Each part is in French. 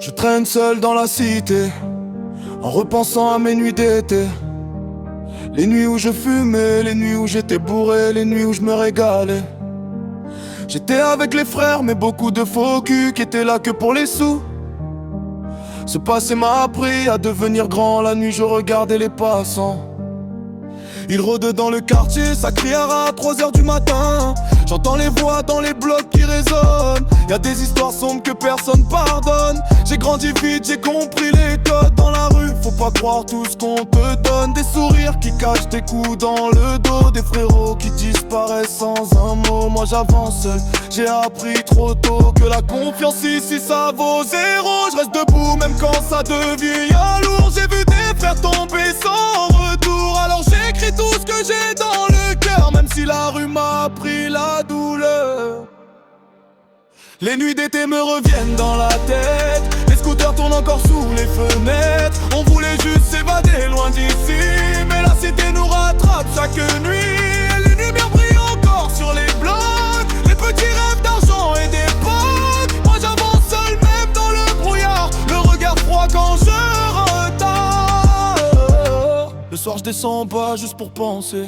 Je traîne seul dans la cité, en repensant à mes nuits d'été. Les nuits où je fumais, les nuits où j'étais bourré, les nuits où je me régalais. J'étais avec les frères, mais beaucoup de faux culs qui étaient là que pour les sous. Ce passé m'a appris à devenir grand, la nuit je regardais les passants. Ils rôdent dans le quartier, ça criera à 3h du matin. J'entends les voix dans les blocs qui résonnent. Y'a des histoires sombres que personne pardonne. J'ai grandi vite, j'ai compris les codes dans la rue. Faut pas croire tout ce qu'on te donne. Des sourires qui cachent des coups dans le dos. Des frérots qui disparaissent sans un mot. Moi j'avance seul, j'ai appris trop tôt que la confiance ici ça vaut zéro. Je reste debout même quand ça devient lourd. J'ai vu des frères tomber sans retour. Alors j'écris tout ce que j'ai dans le cœur, même si la rue m'a appris la douleur. Les nuits d'été me reviennent dans la tête. Les scooters tournent encore sous les fenêtres. On voulait juste s'évader loin d'ici, mais la cité nous rattrape chaque nuit. Et les lumières brillent encore sur les blocs. Les petits rêves d'argent et des potes. Moi j'avance seul même dans le brouillard. Le regard froid quand je retarde. Le soir je descends en bas juste pour penser.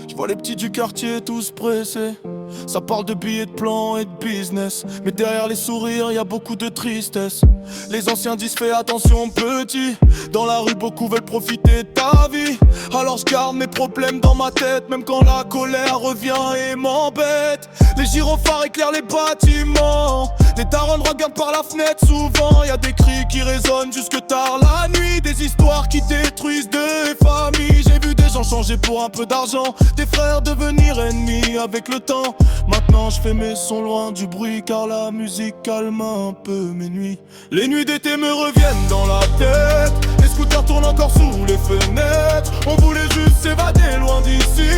Je vois les petits du quartier tous pressés. Ça parle de billets, de plans et de business, mais derrière les sourires y a beaucoup de tristesse. Les anciens disent fais attention petit. Dans la rue beaucoup veulent profiter de ta vie. Alors je garde mes problèmes dans ma tête, même quand la colère revient et m'embête. Les gyrophares éclairent les bâtiments. Les darons regardent par la fenêtre souvent. Y a des cris qui résonnent jusque tard la nuit. Des histoires qui détruisent des familles. J'ai vu des gens changer pour un peu d'argent. Des frères devenir ennemis avec le temps. Maintenant je fais mes sons loin du bruit, car la musique calme un peu mes nuits. Les nuits d'été me reviennent dans la tête. Les scooters tournent encore sous les fenêtres. On voulait juste s'évader loin d'ici,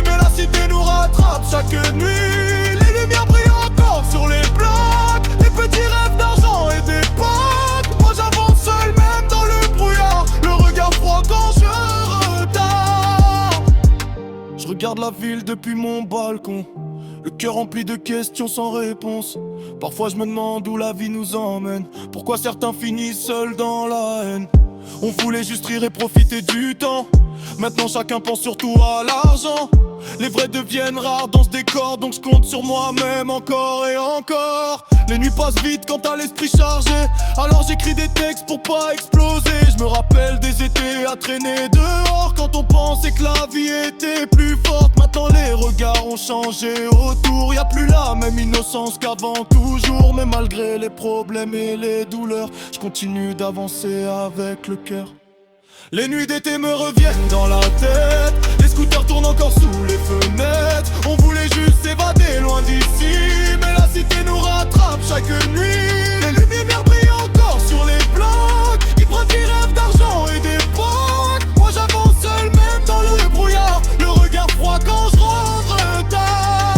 mais la cité nous rattrape chaque nuit. Les lumières brillent encore sur les blocs. Les petits rêves d'argent et des potes. Moi j'avance seul même dans le brouillard. Le regard froid quand je retarde. Je regarde la ville depuis mon balcon, le cœur rempli de questions sans réponse. Parfois je me demande où la vie nous emmène. Pourquoi certains finissent seuls dans la haine. On voulait juste rire et profiter du temps. Maintenant chacun pense surtout à l'argent. Les vrais deviennent rares dans ce décor, donc je compte sur moi-même encore et encore. Les nuits passent vite quand t'as l'esprit chargé, alors j'écris des textes pour pas exploser. Je me rappelle des étés à traîner dehors, quand on pensait que la vie était plus forte. Maintenant les regards ont changé autour. Y'a plus la même innocence qu'avant toujours. Mais malgré les problèmes et les douleurs, je continue d'avancer avec le cœur. Les nuits d'été me reviennent dans la tête. Les scooters tournent encore sous les fenêtres. On voulait juste s'évader loin d'ici, mais la cité nous rattrape chaque nuit. Les lumières brillent encore sur les blocs. Ils prennent des rêves d'argent et des potes. Moi j'avance seul même dans le brouillard. Le regard froid quand je rentre tard.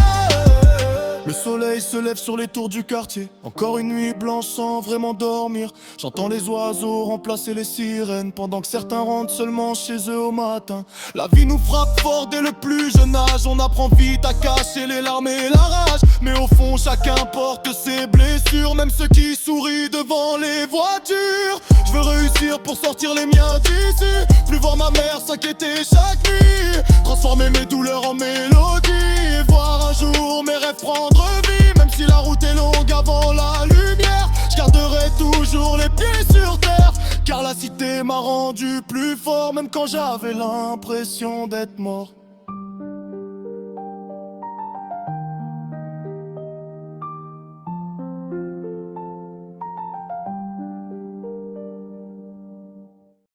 Le soleil se lève sur les tours du quartier. Encore une nuit blanche sans vraiment dormir. J'entends les oiseaux remplacer les sirènes, pendant que certains rentrent seulement chez eux au matin. La vie nous frappe fort dès le plus jeune âge. On apprend vite à cacher les larmes et la rage, mais au fond chacun porte ses blessures. Même ceux qui sourient devant les voitures. Je veux réussir pour sortir les miens d'ici. Plus voir ma mère s'inquiéter chaque nuit. Transformer mes douleurs en mélodie, et voir un jour mes rêves prendre vie. Même si la route est longue avant la lumière, je garderai toujours les pieds sur terre. Car la cité m'a rendu plus fort, même quand j'avais l'impression d'être mort.